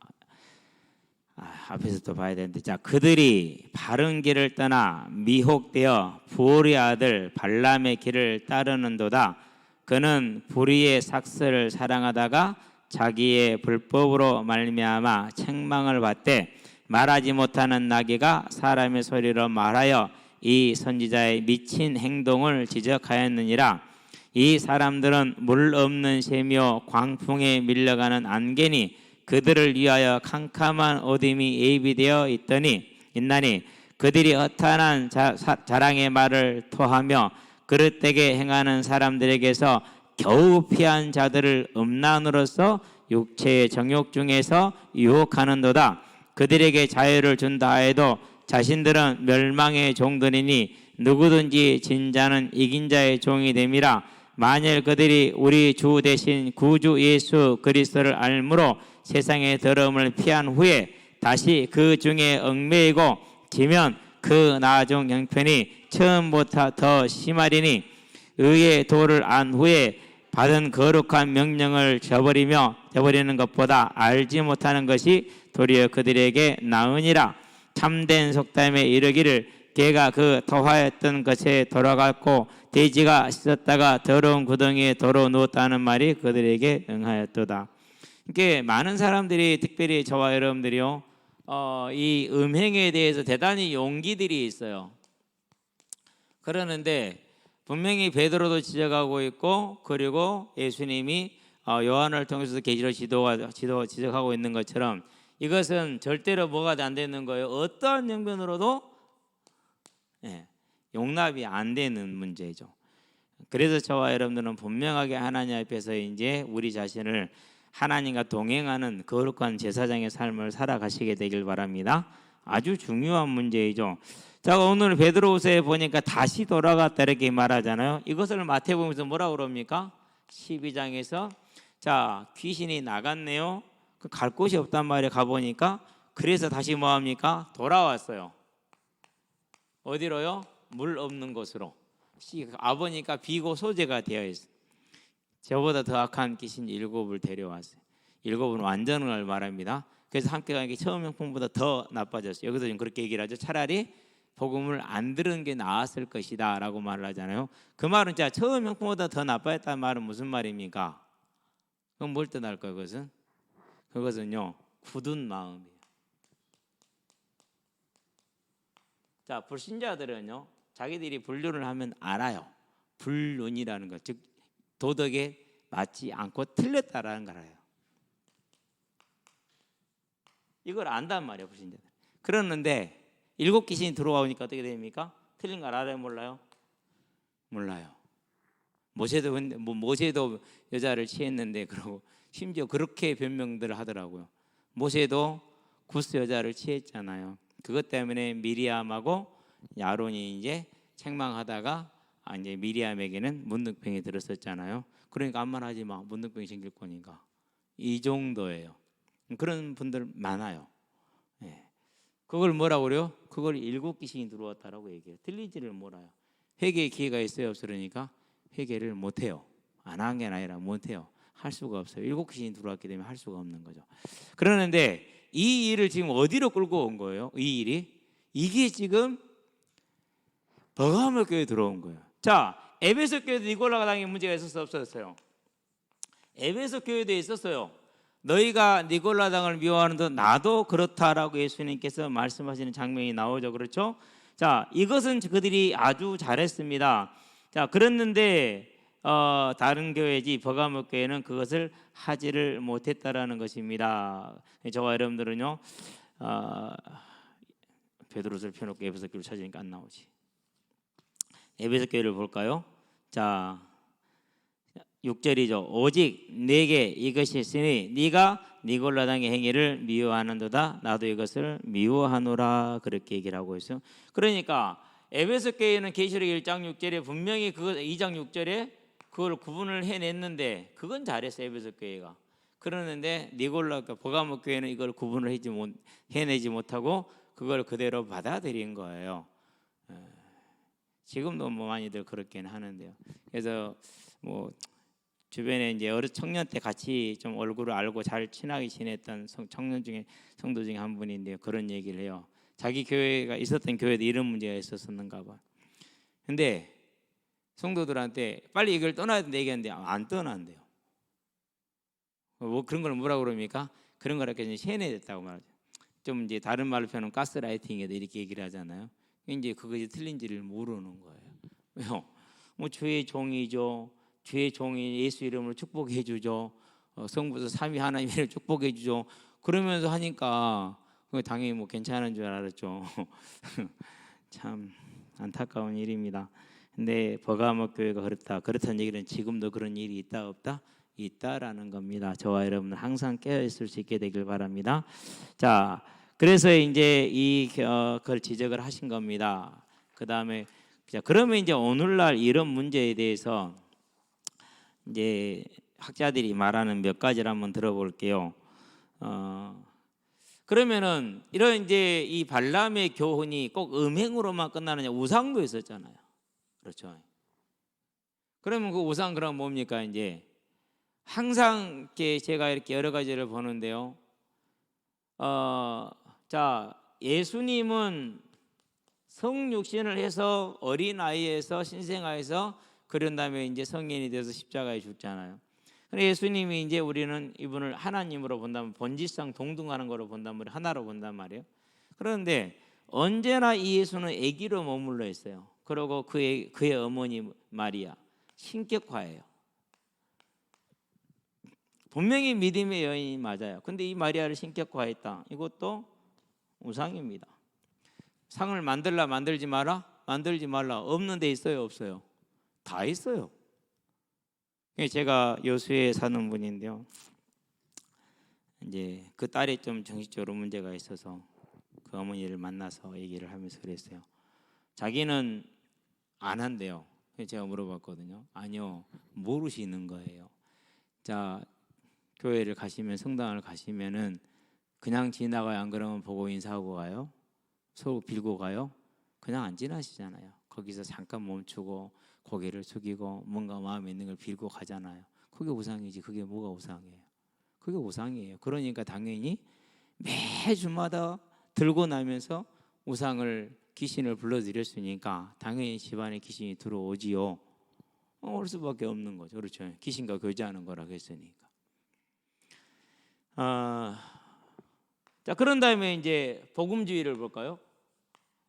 앞에서 또 봐야 되는데, 자, 그들이 바른 길을 떠나 미혹되어 부올의 아들 발람의 길을 따르는도다. 그는 불의의 삭슬을 사랑하다가 자기의 불법으로 말미암아 책망을 받되 말하지 못하는 나귀가 사람의 소리로 말하여 이 선지자의 미친 행동을 지적하였느니라. 이 사람들은 물 없는 샘이요 광풍에 밀려가는 안개니 그들을 위하여 캄캄한 어둠이 예비되어 있나니 그들이 허탄한 자랑의 말을 토하며 그릇되게 행하는 사람들에게서 겨우 피한 자들을 음란으로서 육체의 정욕 중에서 유혹하는도다. 그들에게 자유를 준다 해도 자신들은 멸망의 종들이니 누구든지 진 자는 이긴 자의 종이 됨이라. 만일 그들이 우리 주 대신 구주 예수 그리스도를 알므로 세상의 더러움을 피한 후에 다시 그 중에 얽매이고 지면 그 나중 형편이 처음보다 더 심하리니 의의 도를 안 후에 받은 거룩한 명령을 저버리는 것보다 알지 못하는 것이 도리어 그들에게 나으니라. 참된 속담에 이르기를 개가 그 토하였던 것에 돌아갔고 돼지가 씻었다가 더러운 구덩이에 도로 누웠다는 말이 그들에게 응하였도다. 이렇게 많은 사람들이, 특별히 저와 여러분들이요, 이 음행에 대해서 대단히 용기들이 있어요. 그러는데 분명히 베드로도 지적하고 있고, 그리고 예수님이 요한을 통해서 계시로 지적하고 있는 것처럼 이것은 절대로 뭐가 안 되는 거예요. 어떠한 형편으로도 용납이 안 되는 문제죠. 그래서 저와 여러분들은 분명하게 하나님 앞에서 이제 우리 자신을 하나님과 동행하는 거룩한 제사장의 삶을 살아가시게 되길 바랍니다. 아주 중요한 문제이죠. 자, 오늘 베드로후서에 보니까 다시 돌아갔다 이렇게 말하잖아요. 이것을 마태복음에서 뭐라고 그럽니까? 12장에서 자, 귀신이 나갔네요. 갈 곳이 없단 말이에요. 가보니까. 그래서 다시 뭐합니까? 돌아왔어요. 어디로요? 물 없는 곳으로. 아버니까 비고 소재가 되어 있어요. 저보다 더 악한 귀신 7을 데려왔어요. 7은 완전을 말합니다. 그래서 함께 가는 게 처음 형편보다 더 나빠졌어요. 여기서 지금 그렇게 얘기를 하죠. 차라리 복음을 안 들은 게 나았을 것이다 라고 말을 하잖아요. 그 말은 자 처음 형편보다 더 나빠졌다는 말은 무슨 말입니까? 그럼 뭘 뜻할까요? 그것은요 굳은 마음이에요. 자 불신자들은요 자기들이 불륜을 하면 알아요. 불륜이라는 것, 즉 도덕에 맞지 않고 틀렸다라는 걸 알아요. 이걸 안단 말이에요 불신자들. 그러는데 일곱 귀신이 들어오니까 어떻게 됩니까? 틀린 걸 알아요 몰라요? 몰라요. 모세도 여자를 취했는데 그러고 심지어 그렇게 변명들을 하더라고요. 모세도 구스 여자를 취했잖아요. 그것 때문에 미리암하고 아론이 이제 책망하다가 이제 미리암에게는 문둥병이 들었었잖아요. 그러니까 아무 말 하지 마. 문둥병이 생길 거니까. 이 정도예요. 그런 분들 많아요. 예. 그걸 뭐라고 그래요? 그걸 일곱 귀신이 들어왔다라고 얘기해요. 틀리지를 몰라요. 회개의 기회가 있어요 없으니까 회개를 못해요. 안 한 게 아니라 못해요. 할 수가 없어요. 일곱 귀신이 들어왔기 때문에 할 수가 없는 거죠. 그러는데 이 일을 지금 어디로 끌고 온 거예요? 이 일이 이게 지금 버가모 교회에 들어온 거예요. 자, 에베소 교회도 니골라가 당에 문제가 있었어요 없었어요? 에베소 교회도 있었어요. 너희가 니골라 당을 미워하는데 나도 그렇다라고 예수님께서 말씀하시는 장면이 나오죠. 그렇죠? 자, 이것은 그들이 아주 잘했습니다. 자, 그랬는데 다른 교회지 버가모 교회는 그것을 하지를 못했다라는 것입니다. 저와 여러분들은요 베드로서를 펴놓고 에베소 교회를 찾으니까 안 나오지. 에베소 교회를 볼까요? 자 6절이죠. 오직 내게 이것이 있으니 네가 니골라당의 행위를 미워하는도다. 나도 이것을 미워하노라. 그렇게 얘기를 하고 있어요. 그러니까 에베소 교회는 계시록 1장 6절에 분명히 그거 2장 6절에 그걸 구분을 해냈는데 그건 잘했어요 에베소 교회가. 그러는데 니골라 버가모 교회는 이걸 구분을 해내지 못하고 그걸 그대로 받아들인 거예요. 지금도 뭐 많이들 그렇게는 하는데요. 그래서 뭐 주변에 이제 어린 청년 때 같이 좀 얼굴을 알고 잘 친하게 지냈던 청년 중에 성도 중에 한 분인데요. 그런 얘기를 해요. 자기 교회가 있었던 교회도 이런 문제가 있었었는가 봐. 근데 성도들한테 빨리 이걸 떠나야 된다 얘기하는데 안 떠난대요. 뭐 그런 걸 뭐라고 그럽니까? 그런 거라고 이제 세뇌됐다고 말하죠. 좀 이제 다른 말로 표현하면 가스라이팅이다 이렇게 얘기를 하잖아요. 이제 그것이 틀린지를 모르는 거예요. 왜요? 뭐 주의 종이죠. 주의 종이 예수 이름으로 축복해 주죠. 성부도 삼위 하나님을 축복해 주죠. 그러면서 하니까 당연히 뭐 괜찮은 줄 알았죠. 참 안타까운 일입니다. 근데 버가모 교회가 그렇다는 얘기는 지금도 그런 일이 있다 없다? 있다라는 겁니다. 저와 여러분은 항상 깨어 있을 수 있게 되길 바랍니다. 자, 그래서 이제 그걸 지적을 하신 겁니다. 그 다음에 그러면 이제 오늘날 이런 문제에 대해서 이제 학자들이 말하는 몇 가지를 한번 들어볼게요. 그러면은 이런 이제 이 발람의 교훈이 꼭 음행으로만 끝나느냐? 우상도 있었잖아요. 그렇죠. 그러면 그 우상 그럼 뭡니까? 이제 항상 이렇게 제가 이렇게 여러 가지를 보는데요. 자 예수님은 성육신을 해서 어린 아이에서 신생아에서 그런 다음에 이제 성인이 돼서 십자가에 죽잖아요. 그런데 예수님이 이제 우리는 이분을 하나님으로 본다면 본질상 동등하는 거로 본단 말이에요. 하나로 본단 말이에요. 그런데 언제나 이 예수는 아기로 머물러 있어요. 그리고 그의 어머니 마리아 신격화예요. 분명히 믿음의 여인이 맞아요. 근데 이 마리아를 신격화했다. 이것도 우상입니다. 상을 만들라 만들지 마라? 만들지 말라. 없는 데 있어요 없어요? 다 있어요. 제가 여수에 사는 분인데요. 이제 그 딸이 좀 정신적으로 문제가 있어서 그 어머니를 만나서 얘기를 하면서 그랬어요. 자기는 안 한대요. 제가 물어봤거든요. 아니요, 모르시는 거예요. 자, 교회를 가시면 성당을 가시면은 그냥 지나가요? 안 그러면 보고 인사하고 가요? 서로 빌고 가요? 그냥 안 지나시잖아요. 거기서 잠깐 멈추고 고개를 숙이고 뭔가 마음에 있는 걸 빌고 가잖아요. 그게 우상이지. 그게 뭐가 우상이에요? 그게 우상이에요. 그러니까 당연히 매주마다 들고 나면서 우상을 귀신을 불러들였으니까 당연히 집안에 귀신이 들어오지요. 올 수밖에 없는 거죠. 그렇죠. 귀신과 교제하는 거라고 했으니까. 자, 그런 다음에 이제 복음주의를 볼까요?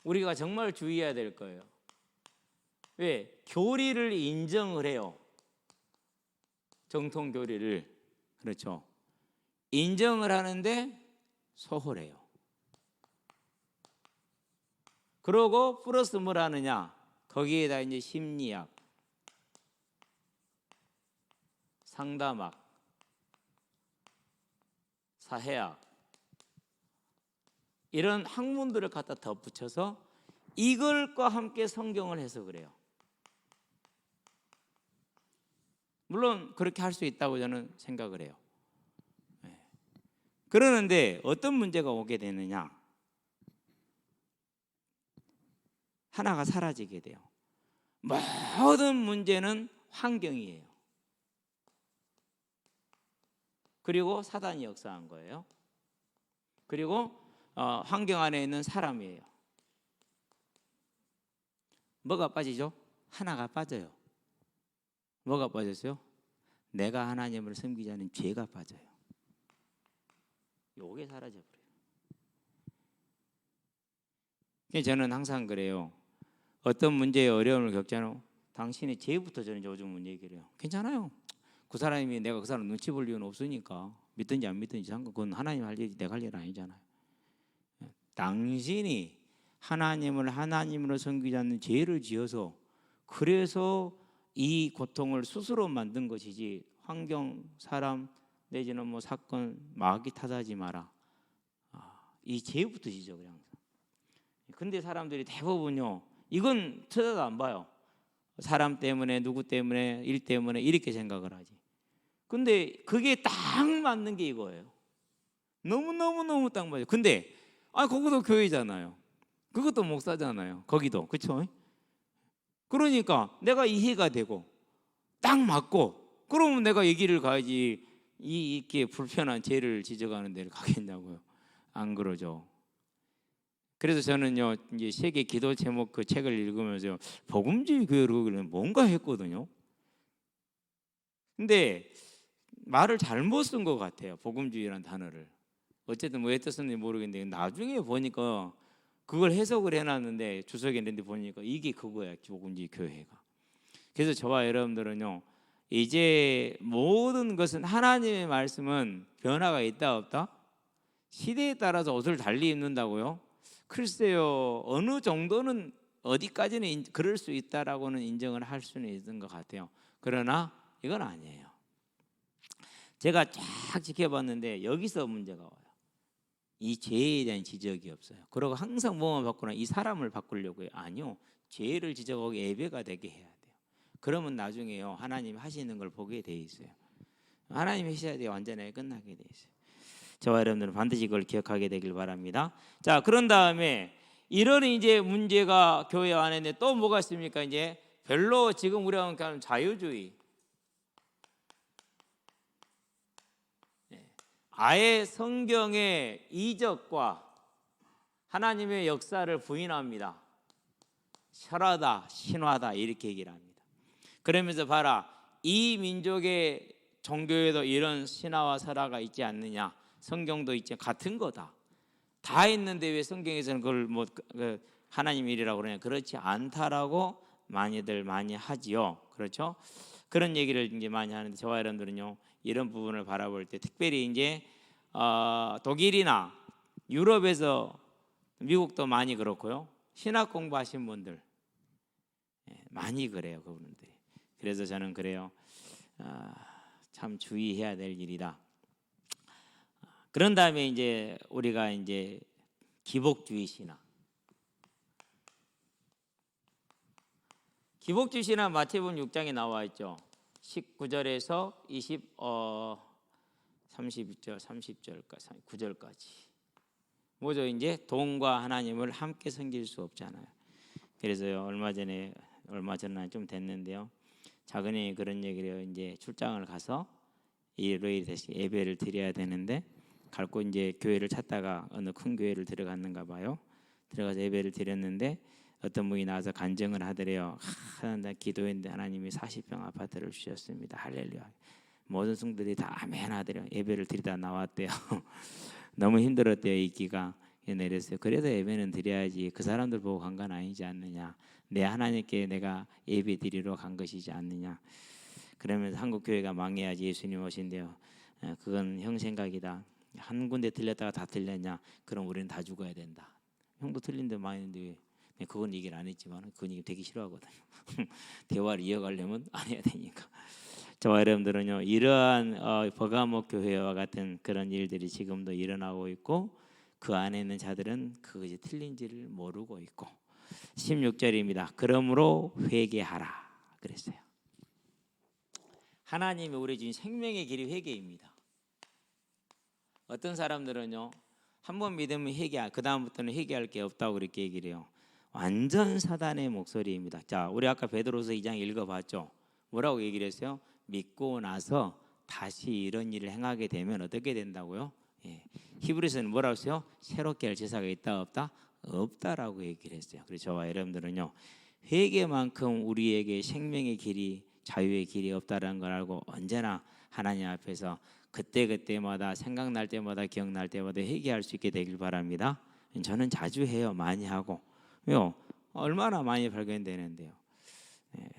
우리가 정말 주의해야 될 거예요. 왜? 교리를 인정을 해요. 정통 교리를. 그렇죠. 인정을 하는데 소홀해요. 그러고 플러스 뭘 하느냐? 거기에다 이제 심리학, 상담학, 사회학 이런 학문들을 갖다 덧붙여서 이걸과 함께 성경을 해석을 해요. 물론 그렇게 할 수 있다고 저는 생각을 해요. 그러는데 어떤 문제가 오게 되느냐? 하나가 사라지게 돼요. 모든 문제는 환경이에요. 그리고 사단이 역사한 거예요. 그리고 환경 안에 있는 사람이에요. 뭐가 빠지죠? 하나가 빠져요. 뭐가 빠졌어요? 내가 하나님을 섬기지 않는 죄가 빠져요. 요게 사라져버려요. 저는 항상 그래요. 어떤 문제에 어려움을 겪잖아요. 당신의 죄부터 저는 요즘은 얘기를 해요. 괜찮아요. 그 사람이 내가 그 사람 눈치 볼 이유는 없으니까 믿든지 안 믿든지 상관, 그건 하나님 할 일이 내가 할 일 아니잖아요. 당신이 하나님을 하나님으로 섬기지 않는 죄를 지어서 그래서 이 고통을 스스로 만든 것이지 환경, 사람 내지는 뭐 사건, 마귀 탓하지 마라. 이 죄부터 지적을 항상. 근데 사람들이 대부분요, 이건 쳐다도 안 봐요. 사람 때문에, 누구 때문에, 일 때문에 이렇게 생각을 하지. 근데 그게 딱 맞는 게 이거예요. 너무너무너무 딱 맞아요. 근데 거기도 교회잖아요. 그것도 목사잖아요. 거기도. 그렇죠? 그러니까 내가 이해가 되고 딱 맞고 그러면 내가 얘기를 가야지 이렇게 불편한 죄를 지적하는 데를 가겠냐고요. 안 그러죠. 그래서 저는요, 이제 세계 기도 제목 그 책을 읽으면서 복음주의 교회를 뭔가 했거든요. 근데 말을 잘못 쓴 것 같아요. 복음주의라는 단어를. 어쨌든 왜 뜻인지 모르겠는데 나중에 보니까 그걸 해석을 해놨는데 주석에 있는데 보니까 이게 그거야, 복음주의 교회가. 그래서 저와 여러분들은요, 이제 모든 것은 하나님의 말씀은 변화가 있다 없다? 시대에 따라서 옷을 달리 입는다고요? 글쎄요, 어느 정도는 어디까지는 그럴 수 있다라고는 인정을 할 수는 있는 것 같아요. 그러나 이건 아니에요. 제가 쫙 지켜봤는데 여기서 문제가 와요. 이 죄에 대한 지적이 없어요. 그리고 항상 뭐만 바꾸나 이 사람을 바꾸려고 해요. 아니요, 죄를 지적하고 예배가 되게 해야 돼요. 그러면 나중에요, 하나님 하시는 걸 보게 돼 있어요. 하나님 하셔야 돼요. 완전하게 끝나게 돼 있어요. 저와 여러분들은 반드시 그걸 기억하게 되길 바랍니다. 자, 그런 다음에 이런 이제 문제가 교회 안에 있는데 또 뭐가 있습니까? 이제 별로 지금 우리가 하는 자유주의, 아예 성경의 이적과 하나님의 역사를 부인합니다. 설하다, 신화다 이렇게 얘기를 합니다. 그러면서 봐라, 이 민족의 종교에도 이런 신화와 설화가 있지 않느냐? 성경도 있지, 같은 거다. 다 있는데 왜 성경에서는 그걸 뭐 하나님 일이라고 그러냐? 그렇지 않다라고 많이 하지요. 그렇죠? 그런 얘기를 이제 많이 하는데 저와 여러분들은요, 이런 부분을 바라볼 때 특별히 이제 독일이나 유럽에서, 미국도 많이 그렇고요, 신학 공부하신 분들 많이 그래요, 그분들이. 그래서 저는 그래요, 참 주의해야 될 일이다. 그런 다음에 이제 우리가 이제 기복주의 신학. 기복주의 신학 마태복음 6장에 나와 있죠. 19절에서 30절까지 9절까지. 뭐죠? 이제 돈과 하나님을 함께 섬길 수 없잖아요. 그래서요, 얼마 전에 좀 됐는데요, 작은이 그런 얘기를 해요. 이제 출장을 가서 일요일 대신 예배를 드려야 되는데 갈고 이제 교회를 찾다가 어느 큰 교회를 들어갔는가 봐요. 들어가서 예배를 드렸는데 어떤 분이 나와서 간증을 하더래요. 나 기도했는데 하나님이 40평 아파트를 주셨습니다. 할렐루야. 모든 성도들이 다 아멘 하더래요. 예배를 드리다 나왔대요. 너무 힘들었대요. 있기가. 내렸어요. 그래도 예배는 드려야지. 그 사람들 보고 간 건 아니지 않느냐. 내 하나님께 내가 예배 드리러 간 것이지 않느냐. 그러면서 한국 교회가 망해야지 예수님 오신대요. 그건 형 생각이다. 한 군데 틀렸다가 다 틀렸냐? 그럼 우리는 다 죽어야 된다. 형도 틀린 데 많이 있는데 그건 얘기를 안 했지만 그건 얘기 되게 싫어하거든요. 대화를 이어가려면 안 해야 되니까. 저와 여러분들은요, 이러한 버가모 교회와 같은 그런 일들이 지금도 일어나고 있고 그 안에 있는 자들은 그것이 틀린지를 모르고 있고 16절입니다. 그러므로 회개하라 그랬어요. 하나님이 우리 주신 생명의 길이 회개입니다. 어떤 사람들은요, 한 번 믿으면 회개, 그 다음부터는 회개할 게 없다고 그렇게 얘기를 해요. 완전 사단의 목소리입니다. 자, 우리 아까 베드로서 2장 읽어봤죠. 뭐라고 얘기를 했어요? 믿고 나서 다시 이런 일을 행하게 되면 어떻게 된다고요? 히브리서는 뭐라고 했어요? 새롭게 할 제사가 있다 없다? 없다라고 얘기를 했어요. 그래서 저와 여러분들은요, 회개만큼 우리에게 생명의 길이, 자유의 길이 없다라는 걸 알고 언제나 하나님 앞에서 그때그때마다 생각날 때마다 기억날 때마다 회개할 수 있게 되길 바랍니다. 저는 자주 해요. 많이 하고. 왜요? 얼마나 많이 발견되는데요.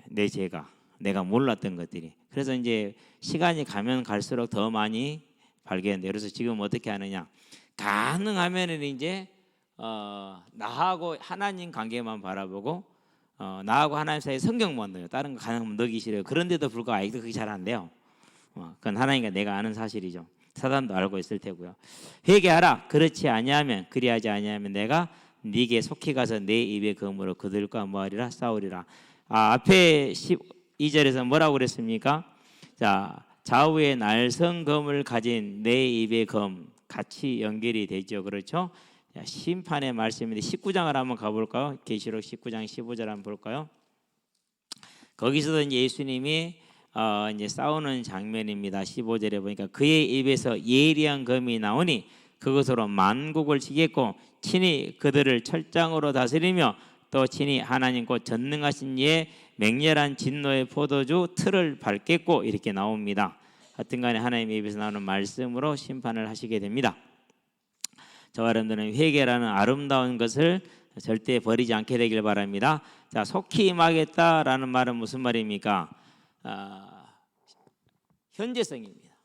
내 죄가, 내가 몰랐던 것들이. 그래서 이제 시간이 가면 갈수록 더 많이 발견돼요. 그래서 지금 어떻게 하느냐? 가능하면은 이제 나하고 하나님 관계만 바라보고 나하고 하나님 사이에 성경만 넣어요. 다른 거 가능하면 넣기 싫어요. 그런데도 불구하고 아직도 그게 잘 안 돼요. 그건 하나님과 내가 아는 사실이죠. 사단도 알고 있을 테고요. 회개하라. 그렇지 아니하면, 그리하지 아니하면 내가 네게 속히 가서 내 입의 검으로 그들과 뭐하리라? 싸우리라. 앞에 12절에서 뭐라고 그랬습니까? 자, 좌우에 날성검을 가진 내 입의 검 같이 연결이 되죠. 그렇죠? 심판의 말씀인데 19장을 한번 가볼까요? 계시록 19장 15절 한번 볼까요? 거기서도 이제 예수님이 이제 싸우는 장면입니다. 15절에 보니까 그의 입에서 예리한 검이 나오니 그것으로 만국을 치겠고 친히 그들을 철장으로 다스리며 또 친히 하나님 곧 전능하신 이의 맹렬한 진노의 포도주 틀을 밟겠고 이렇게 나옵니다. 하여튼간에 하나님의 입에서 나오는 말씀으로 심판을 하시게 됩니다. 저와 여러분들은 회개라는 아름다운 것을 절대 버리지 않게 되길 바랍니다. 자, 속히 임하겠다라는 말은 무슨 말입니까? 현재성입니다.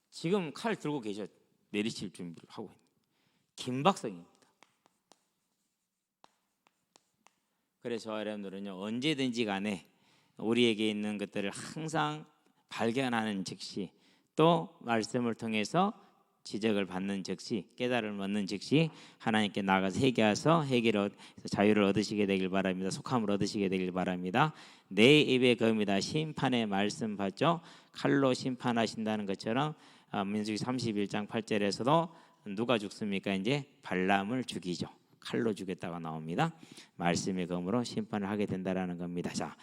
지금 칼 들고 계셔 내리칠 준비를 하고 있는 긴박성입니다. 그래서 저와 여러분들은요, 언제든지 간에 우리에게 있는 것들을 항상 발견하는 즉시 또 말씀을 통해서 지적을 받는 즉시 깨달음을 얻는 즉시 하나님께 나가서 회개해서 회개로 자유를 얻으시게 되길 바랍니다. 속함을 얻으시게 되길 바랍니다. 내 입의 검이다. 심판의 말씀 받죠. 칼로 심판하신다는 것처럼 민수기 31장 8절에서도 누가 죽습니까? 이제 발람을 죽이죠. 칼로 죽였다가 나옵니다. 말씀의 검으로 심판을 하게 된다라는 겁니다. 자,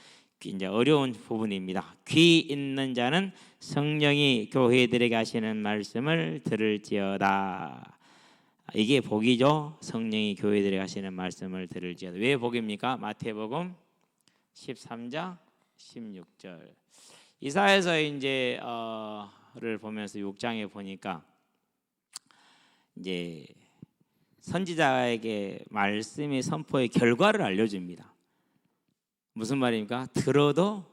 이제 어려운 부분입니다. 귀 있는 자는 성령이 교회들에게 하시는 말씀을 들을지어다. 이게 복이죠. 성령이 교회들에게 하시는 말씀을 들을지어다. 왜 복입니까? 마태복음 13장 16절. 이사야서 이제 를 보면서 6장에 보니까 이제 선지자에게 말씀의 선포의 결과를 알려줍니다. 무슨 말입니까? 들어도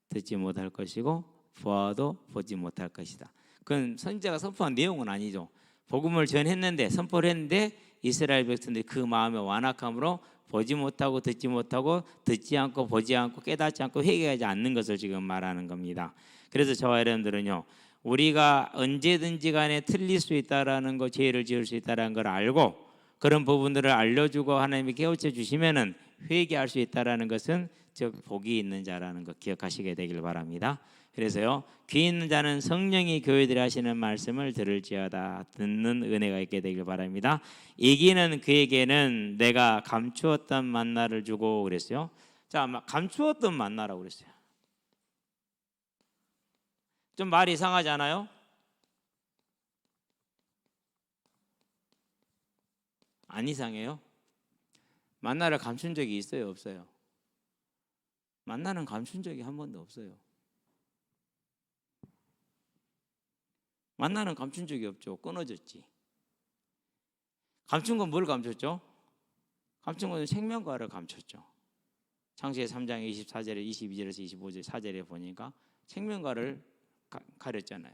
듣지 못할 것이고 보아도 보지 못할 것이다. 그건 선지자가 선포한 내용은 아니죠. 복음을 전했는데 선포를 했는데 이스라엘 백성들이 그 마음의 완악함으로 보지 못하고 듣지 못하고 듣지 않고 보지 않고 깨닫지 않고 회개하지 않는 것을 지금 말하는 겁니다. 그래서 저와 여러분들은요, 우리가 언제든지 간에 틀릴 수 있다라는 거, 죄를 지을 수 있다라는 걸 알고 그런 부분들을 알려주고 하나님이 깨우쳐 주시면은 회개할 수 있다라는 것은 즉 복이 있는 자라는 거 기억하시게 되길 바랍니다. 그래서요, 귀 있는 자는 성령이 교회들이 하시는 말씀을 들을지어다. 듣는 은혜가 있게 되길 바랍니다. 이기는 그에게는 내가 감추었던 만나를 주고 그랬어요. 자, 감추었던 만나라고 그랬어요. 좀 말이 이상하지 않아요? 안 이상해요? 만나를 감춘 적이 있어요, 없어요? 만나는 감춘 적이 한 번도 없어요. 만나는 감춘 적이 없죠. 끊어졌지. 감춘 건 뭘 감췄죠? 감춘 건 생명과를 감췄죠. 창세기 3장 24절에 22절에서 25절 4절에 보니까 생명과를 가렸잖아요.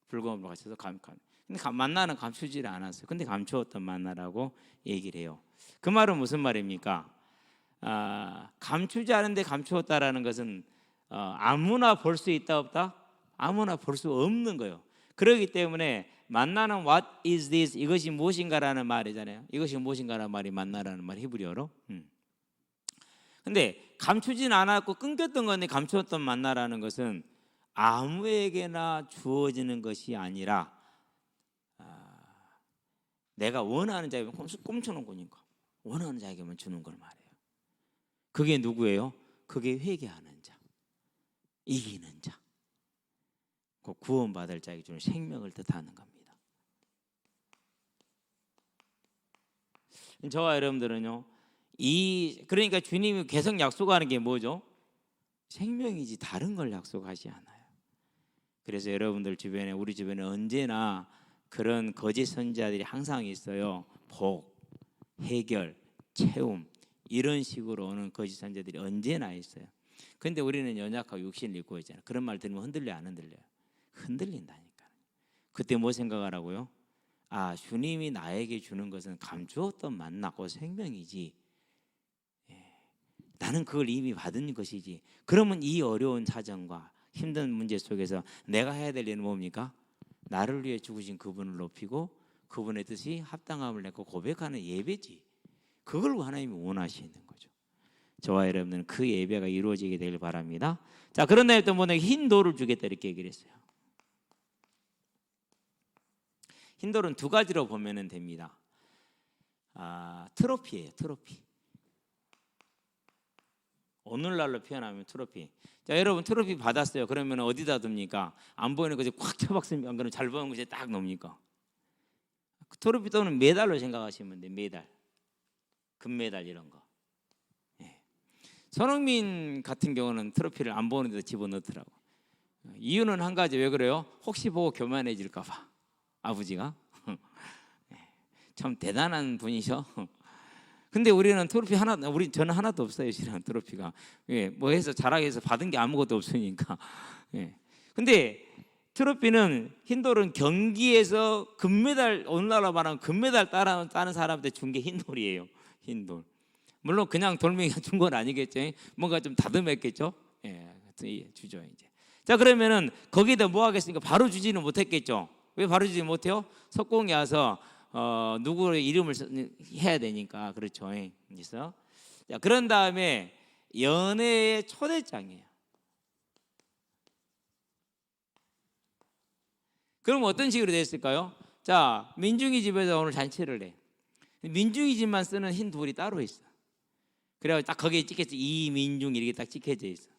불검으로 갇혀서 근데 만나는 감추지 않았어요. 근데 감추었던 만나라고 얘기를 해요. 그 말은 무슨 말입니까? 감추지 않은데 감추었다라는 것은 아무나 볼 수 있다 없다? 아무나 볼 수 없는 거예요. 그렇기 때문에 만나는 what is this? 이것이 무엇인가라는 말이잖아요. 이것이 무엇인가라는 말이 만나라는 말 히브리어로. 근데 감추진 않았고 끊겼던 건데 감추었던 만나라는 것은 아무에게나 주어지는 것이 아니라 내가 원하는 자에게 꼼쳐놓은 거니까 원하는 자에게만 주는 걸 말해요. 그게 누구예요? 그게 회개하는 자, 이기는 자, 그 구원받을 자에게 주는 생명을 뜻하는 겁니다. 저와 여러분들은요, 그러니까 주님이 계속 약속하는 게 뭐죠? 생명이지 다른 걸 약속하지 않아요. 그래서 여러분들 주변에, 우리 주변에 언제나 그런 거짓 선지자들이 항상 있어요. 복, 해결, 채움 이런 식으로 오는 거짓 선지자들이 언제나 있어요. 그런데 우리는 연약하고 육신을 입고 있잖아요. 그런 말 들으면 흔들려 안 흔들려요? 흔들린다니까. 그때 뭐 생각하라고요? 주님이 나에게 주는 것은 감추었던 만나고 생명이지, 나는 그걸 이미 받은 것이지. 그러면 이 어려운 사정과 힘든 문제 속에서 내가 해야 될 일은 뭡니까? 나를 위해 죽으신 그분을 높이고 그분의 뜻이 합당함을 내고 고백하는 예배지. 그걸 하나님이 원하시는 거죠. 저와 여러분은 그 예배가 이루어지게 되길 바랍니다. 자, 그런 날에 또 뭐냐, 흰 돌을 주겠다 이렇게 얘기를 했어요. 흰 돌은 두 가지로 보면 됩니다. 트로피예요. 트로피. 오늘날로 표현하면 트로피. 자, 여러분 트로피 받았어요. 그러면 어디다 둡니까? 안 보이는 것이 꽉 쳐박습니까? 안 그러면 잘 보이는 것이 딱 놓습니까? 트로피 또는 메달로 생각하시면 돼요. 메달, 금메달 이런 거. 손흥민 같은 경우는 트로피를 안 보는 데다 집어넣더라고. 이유는 한 가지. 왜 그래요? 혹시 보고 교만해질까 봐. 아버지가. 참 대단한 분이셔. 근데 우리는 트로피 저는 하나도 없어요. 실은 트로피가. 뭐 해서 자랑해서 받은 게 아무것도 없으니까. 근데 트로피는, 흰돌은 경기에서 금메달, 오늘날로 말하면 금메달 따는 사람한테 준 게 흰돌이에요. 흰돌. 물론 그냥 돌멩이가 준 건 아니겠죠. 뭔가 좀 다듬었겠죠. 주죠 이제. 자, 그러면은 거기다 뭐 하겠습니까? 바로 주지는 못했겠죠. 왜 바로 주지 못해요? 석공이 와서 누구의 이름을 해야 되니까. 그렇죠. 그래서 자, 그런 다음에 연회의 초대장이에요. 그럼 어떤 식으로 됐을까요? 자, 민중이 집에서 오늘 잔치를 해. 민중이 집만 쓰는 흰 돌이 따로 있어. 그래가지고 딱 거기에 찍혔어. 이민중 이렇게 딱 찍혀져 있어.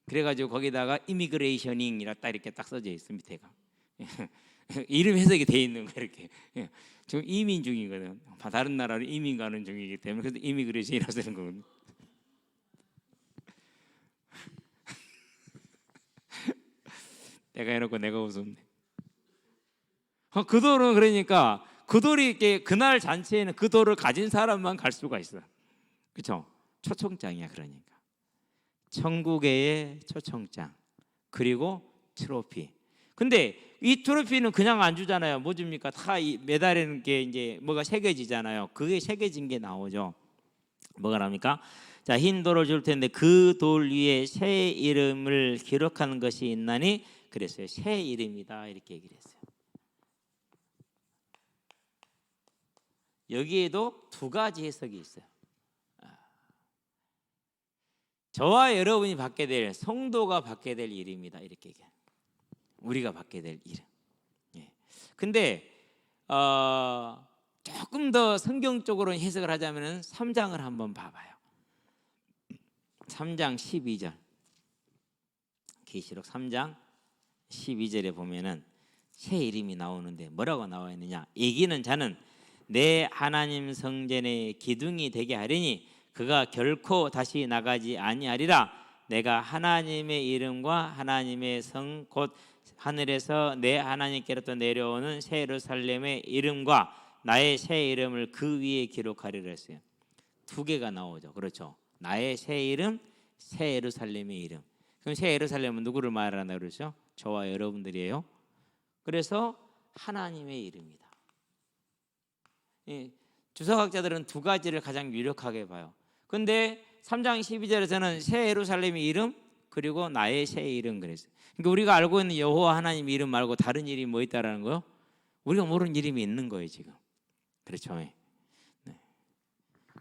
그래가지고 거기다가 이미그레이셔닝이라 딱 이렇게 딱 써져 있어. 밑에가. 이름 해석이 돼 있는 거 이렇게. 지금 이민 중이거든. 다른 나라로 이민 가는 중이기 때문에 그래서 이미그레이션이라고 쓰는 거거든. 내가 해놓고 내가 웃었네. 그 돌은 그러니까 그 돌이 이렇게 그날 잔치에는 그 돌을 가진 사람만 갈 수가 있어. 그렇죠? 초청장이야. 그러니까 천국의 초청장 그리고 트로피. 근데 이 트로피는 그냥 안 주잖아요. 뭐 줍니까? 다 매달리는 게 이제 뭐가 새겨지잖아요. 그게 새겨진 게 나오죠. 뭐가 납니까? 자, 흰 돌을 줄 텐데 그 돌 위에 새 이름을 기록하는 것이 있나니 그랬어요. 새 이름이다 이렇게 얘기를 했어요. 여기에도 두 가지 해석이 있어요. 저와 여러분이 받게 될, 성도가 받게 될 이름이다 이렇게 얘기해요. 우리가 받게 될 이름. 근데 조금 더 성경적으로 해석을 하자면 3장을 한번 봐봐요. 3장 12절 계시록 3장 12절에 보면은 새 이름이 나오는데 뭐라고 나와 있느냐? 이기는 자는 내 하나님 성전의 기둥이 되게 하리니 그가 결코 다시 나가지 아니하리라. 내가 하나님의 이름과 하나님의 성 곧 하늘에서 내 하나님께로부터 내려오는 새 예루살렘의 이름과 나의 새 이름을 그 위에 기록하리라 했어요. 두 개가 나오죠. 그렇죠. 나의 새 이름, 새 예루살렘의 이름. 그럼 새 예루살렘은 누구를 말하나 그러죠? 저와 여러분들이에요. 그래서 하나님의 이름이다. 주석학자들은 두 가지를 가장 유력하게 봐요. 근데 3장 12절에서는 새 예루살렘의 이름 그리고 나의 새 이름 그랬어요. 그러니까 우리가 알고 있는 여호와 하나님 이름 말고 다른 이름이 뭐 있다라는 거요? 우리가 모르는 이름이 있는 거예요 지금. 그렇죠. 네.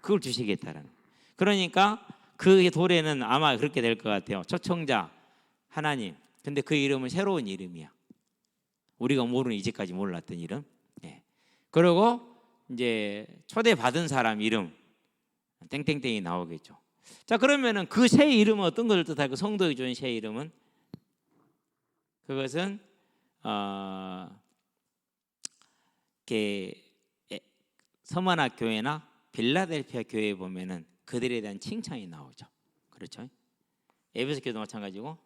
그걸 주시겠다라는. 그러니까 그 돌에는 아마 그렇게 될 것 같아요. 초청자 하나님. 근데 그 이름은 새로운 이름이야. 우리가 모르는 이제까지 몰랐던 이름. 네. 그리고 이제 초대 받은 사람 이름 땡땡땡이 나오겠죠. 자 그러면은 그 새 이름은 어떤 것을 뜻할까? 성도에게 주는 새 이름은 그것은 서머나 교회나 빌라델피아 교회에 보면은 그들에 대한 칭찬이 나오죠. 그렇죠? 에베소 교회도 마찬가지고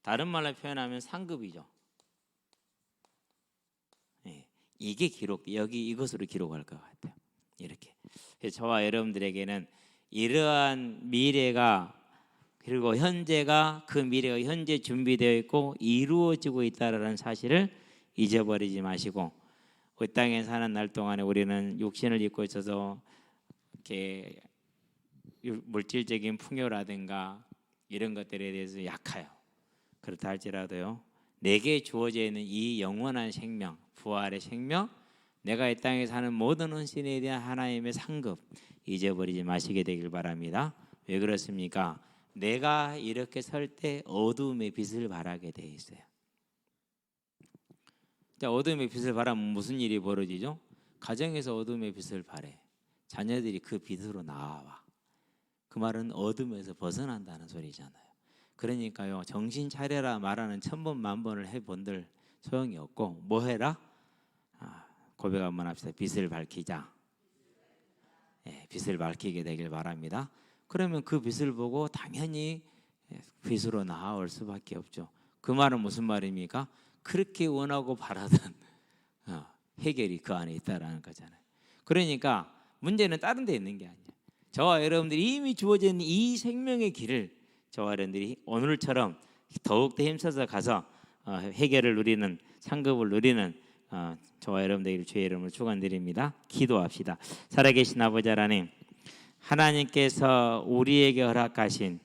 다른 말로 표현하면 상급이죠. 네, 이게 기록 여기 이것으로 기록할 것 같아요. 이렇게 저와 여러분들에게는 이러한 미래가 그리고 현재가 그 미래가 현재 준비되어 있고 이루어지고 있다라는 사실을 잊어버리지 마시고 이 땅에 사는 날 동안에 우리는 육신을 입고 있어서 이렇게 물질적인 풍요라든가 이런 것들에 대해서 약해요. 그렇다 할지라도요 내게 주어져 있는 이 영원한 생명, 부활의 생명, 내가 이 땅에 사는 모든 헌신에 대한 하나님의 상급 잊어버리지 마시게 되길 바랍니다. 왜 그렇습니까? 내가 이렇게 설 때 어두움의 빛을 발하게 돼 있어요. 자, 어둠의 빛을 발하면 무슨 일이 벌어지죠? 가정에서 어둠의 빛을 발해 자녀들이 그 빛으로 나와. 그 말은 어둠에서 벗어난다는 소리잖아요. 그러니까요 정신 차려라 말하는 1000번 만번을 해본들 소용이 없고 뭐 해라? 고백 한번 합시다. 빛을 밝히자. 빛을 밝히게 되길 바랍니다. 그러면 그 빛을 보고 당연히 빛으로 나아올 수밖에 없죠. 그 말은 무슨 말입니까? 그렇게 원하고 바라던 해결이 그 안에 있다라는 거잖아요. 그러니까 문제는 다른 데 있는 게 아니에요. 저와 여러분들이 이미 주어져 있는 이 생명의 길을 저와 여러분들이 오늘처럼 더욱더 힘써서 가서 해결을 누리는 상급을 누리는 저와 여러분들에게 주의 이름으로 축원드립니다. 기도합시다. 살아계신 아버지 하나님, 하나님께서 우리에게 허락하신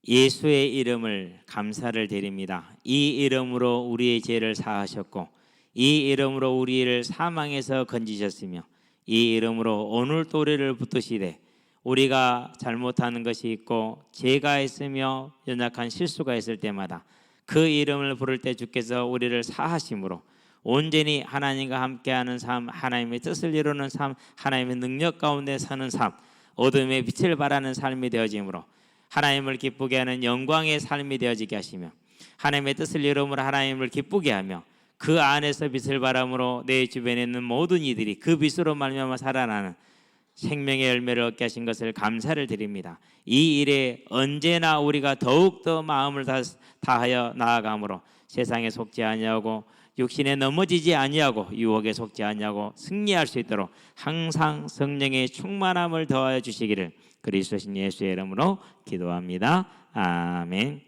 예수의 이름을 감사를 드립니다. 이 이름으로 우리의 죄를 사하셨고 이 이름으로 우리를 사망에서 건지셨으며 이 이름으로 오늘 또래를 붙드시되 우리가 잘못하는 것이 있고 죄가 있으며 연약한 실수가 있을 때마다 그 이름을 부를 때 주께서 우리를 사하심으로 온전히 하나님과 함께하는 삶, 하나님의 뜻을 이루는 삶, 하나님의 능력 가운데 사는 삶, 어둠의 빛을 발하는 삶이 되어짐으로 하나님을 기쁘게 하는 영광의 삶이 되어지게 하시며 하나님의 뜻을 이루므로 하나님을 기쁘게 하며 그 안에서 빛을 발함으로 내 주변에 있는 모든 이들이 그 빛으로 말미암아 살아나는 생명의 열매를 얻게 하신 것을 감사를 드립니다. 이 일에 언제나 우리가 더욱더 마음을 다하여 나아가므로 세상에 속지 아니하고 육신에 넘어지지 아니하고 유혹에 속지 아니하고 승리할 수 있도록 항상 성령의 충만함을 더하여 주시기를 그리스도신 예수의 이름으로 기도합니다. 아멘.